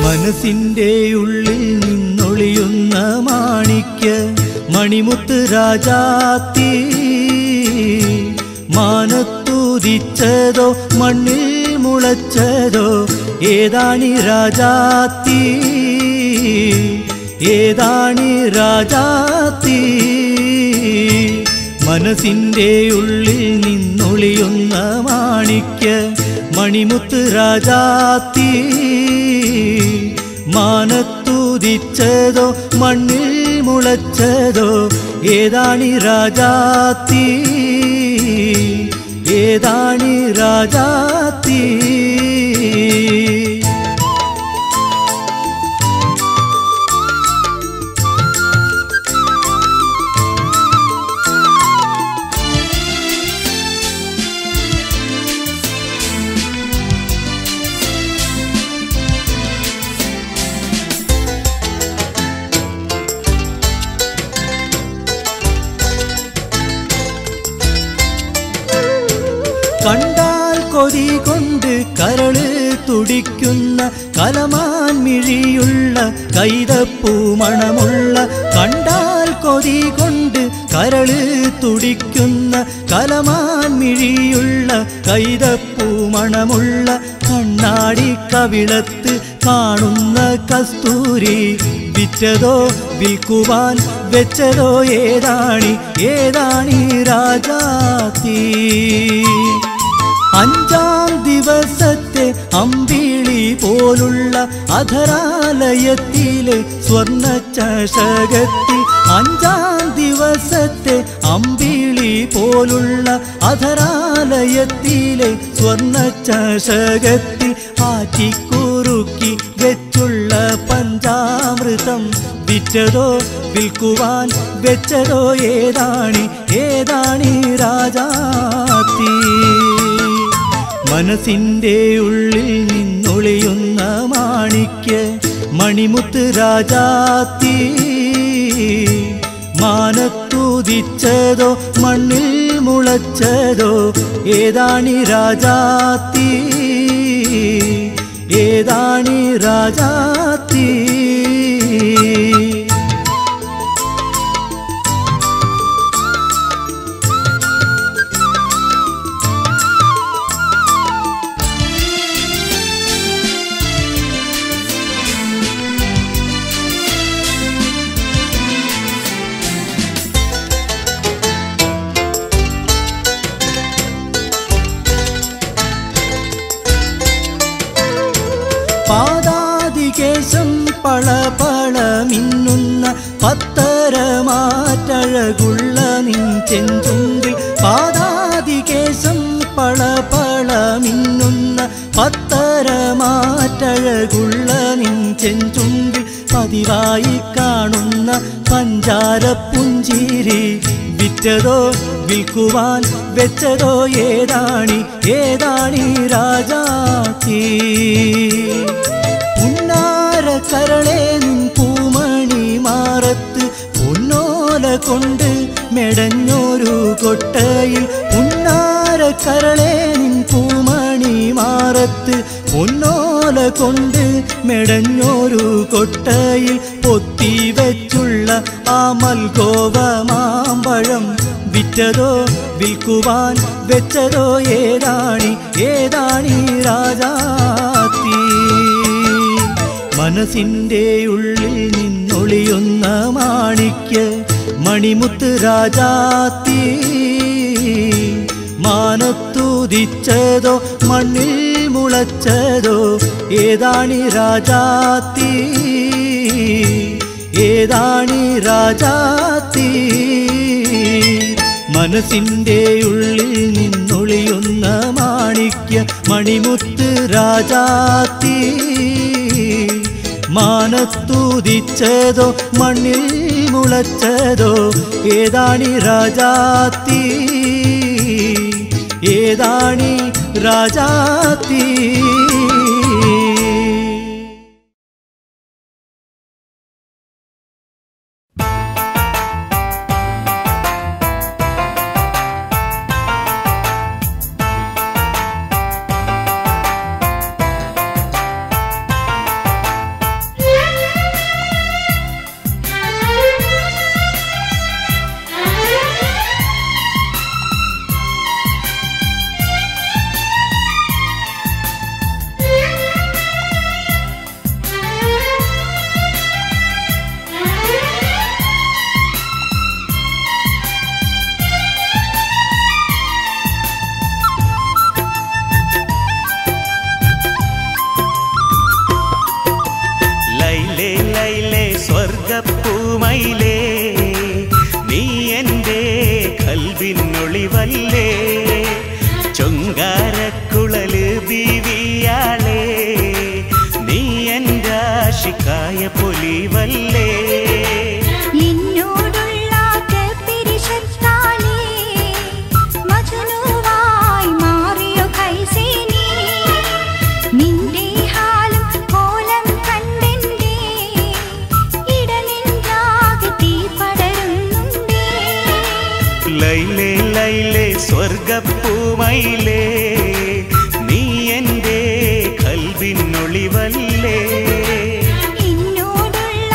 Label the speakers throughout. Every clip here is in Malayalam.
Speaker 1: മനസ്സിൻ്റെ ഉള്ളിൽ നിന്നൊളിയുന്ന മാണിക്യ മണിമുത്ത് രാജാത്തി മാനത്തുദിച്ചതോ മണ്ണിൽ മുളച്ചതോ ഏതാണി രാജാത്തി ഏതാണി രാജാത്തി മനസ്സിൻ്റെ ഉള്ളിൽ നിന്നൊളിയുന്ന മാണിക്യ മണിമുത്ത് രാജാത്തി മാനത്തുദിച്ചതോ മണ്ണിൽ മുളച്ചതോ ഏതാണി രാജാത്തി ഏതാണി രാജാത്തി കണ്ടാൽ കൊതി കൊണ്ട് കരള് തുടിക്കുന്ന കലമാൻ മിഴിയുള്ള കൈതപ്പൂ മണമുള്ള കണ്ടാൽ കൊതി കൊണ്ട് കരള് തുടിക്കുന്ന കലമാൻ മിഴിയുള്ള കൈതപ്പൂ മണമുള്ള കണ്ണാടി കവിളത്ത് കാണുന്ന കസ്തൂരി വിറ്റതോ വിൽക്കുവാൻ വെച്ചതോ ഏതാണി ഏതാണി രാജാത്തി അഞ്ചാം ദിവസത്തെ അമ്പിളി പോലുള്ള അധരാലയത്തിലെ സ്വർണ്ണ ചഷകത്തിൽ അഞ്ചാം ദിവസത്തെ അമ്പിളി പോലുള്ള അധരാലയത്തിലെ സ്വർണ്ണ ചഷകത്തിൽ ആറ്റിക്കുറുക്കി വെച്ചുള്ള പഞ്ചാമൃതം വിറ്റതോ വിൽക്കുവാൻ വെച്ചതോ ഏതാണി ഏതാണി രാജാത്തി മനസ്സിൻ്റെ ഉള്ളിൽ നിന്നൊളിയുന്ന മാണിക്യ മണിമുത്ത് രാജാത്തി മാനത്തുദിച്ചതോ മണ്ണിൽ മുളച്ചതോ ഏതാണി രാജാത്തി ഏതാണി രാജാത്തി പാദാദികേശം പളപള മിന്നുന്ന പത്തരമാറ്റഴകുള്ള നിൻ ചെഞ്ചുണ്ടിൽ പാദാദികേശം പളപള മിന്നുന്ന പത്തരമാറ്റഴകുള്ള നിൻ ചെഞ്ചുണ്ടിൽ പതിവായി കാണുന്ന പഞ്ചാരപ്പുഞ്ചിരി വിറ്റതോ വിൽക്കുവാൻ വെച്ചതോ ഏതാണി ഏതാണി രാജാത്തി പുന്നാര കരളേ നിൻ പൂമണി മാറത്ത് പൊന്നോല കൊണ്ട് മെടഞ്ഞൊരു കൊട്ടയിൽ പുന്നാര കരളേ നിൻ പൂമണി മാറത്ത് പൊന്നോല കൊണ്ട് മെടഞ്ഞൊരു കൊട്ടയിൽ പൊത്തിവെച്ചുള്ള ആ മൽഗോവ മാമ്പഴം വിറ്റതോ വിൽക്കുവാൻ വെച്ചതോ ഏതാണി ഏതാണി രാജാത്തി മനസ്സിൻ്റെ ഉള്ളിൽ നിന്നൊളിയുന്ന മാണിക്യ മണിമുത്ത് രാജാത്തി മാനത്തുദിച്ചതോ മണ്ണിൽ മുളച്ചതോ ഏതാണി രാജാത്തി ഏതാണി രാജാത്തി മനസ്സിൻ്റെ ഉള്ളിൽ നിന്നൊളിയുന്ന മാണിക്യ മണിമുത്ത് രാജാത്തി മാനത്തുദിച്ചതോ മണ്ണിൽ മുളച്ചതോ ഏതാണി രാജാത്തി ഏതാണി രാജാത്തി
Speaker 2: ഒളിവല്ലേ ലൈലേ ലൈലേ സ്വർഗപ്പൂമയിലേ നീ എൻ്റെ കൽവിനൊളിവല്ലേ
Speaker 3: എന്നോടുള്ള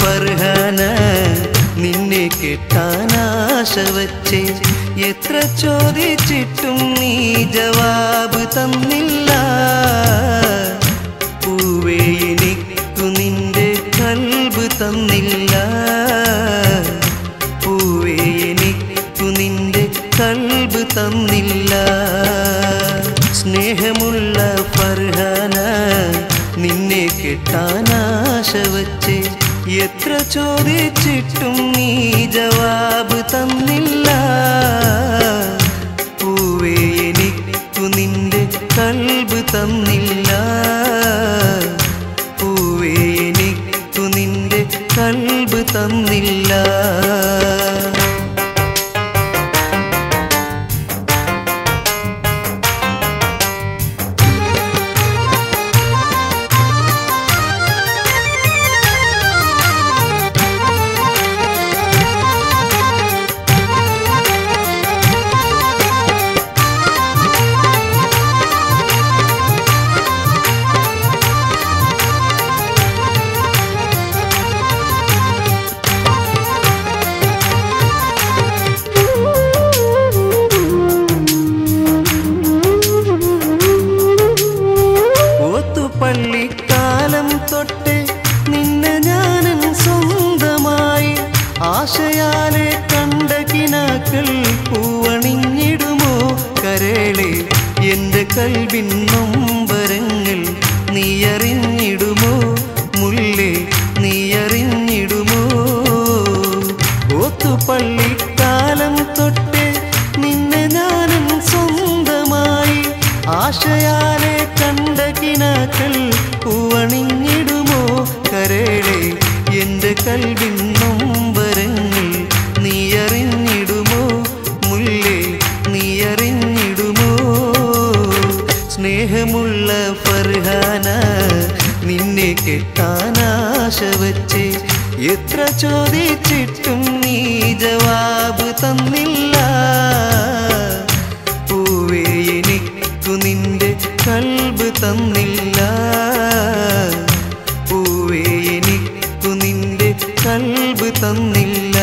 Speaker 1: ഫർഹാന നിന്നെ കെട്ടാനാശ വച്ചേ എത്ര ചോദിച്ചിട്ടും നീ ജവാബ് തന്നില്ല പൂവേ എനിക്കു നിന്റെ കൽബ് തന്നില്ല പൂവേ എനിക്കു നിന്റെ കൽബ് തന്നില്ല സ്നേഹമുള്ള ഫർഹാന നിന്നെ കെട്ടാനാശ വച്ചേ എത്ര ചോദിച്ചിട്ടും നീ ജവാബ് തന്നില്ല പൂവേ എനിക്കു നിന്റെ കൽബ് തന്നില്ല പൂവേ എനിക്കു നിന്റെ കൽബ് തന്നില്ല പള്ളിക്കാലം തൊട്ട് നിന്നെ ഞാനും സ്വന്തമായി ആശയാലെ കണ്ട കിനാക്കൾ പൂവണിഞ്ഞിടുമോ കരളെ എൻ്റെ കൽവിൻ നൊമ്പരങ്ങൾ നീ അറിഞ്ഞിടുമോ മുല്ലേ നീ അറിഞ്ഞിടുമോ ഓത്തുപള്ളിക്കാലം തൊട്ട് നിന്നെ ഞാനും സ്വന്തമായി ആശയാലെ കണ്ട കിനാക്കൾ പൂവണിഞ്ഞിടുമോ കരളെ എൻ്റെ കൽവിൻ നൊമ്പരങ്ങൾ നീ അറിഞ്ഞിടുമോ മുല്ലേ നീ അറിഞ്ഞിടുമോ സ്നേഹമുള്ള ഫർഹാന നിന്നെ കെട്ടാനാശ വച്ചേ എത്ര ചോദിച്ചിട്ടും നീ ജവാബ് തന്നില്ല പൂവേ എനിക്കു നിന്റെ കൽബ് തന്നില്ല പൂവേ എനിക്കു നിന്റെ കൽബ് തന്നില്ല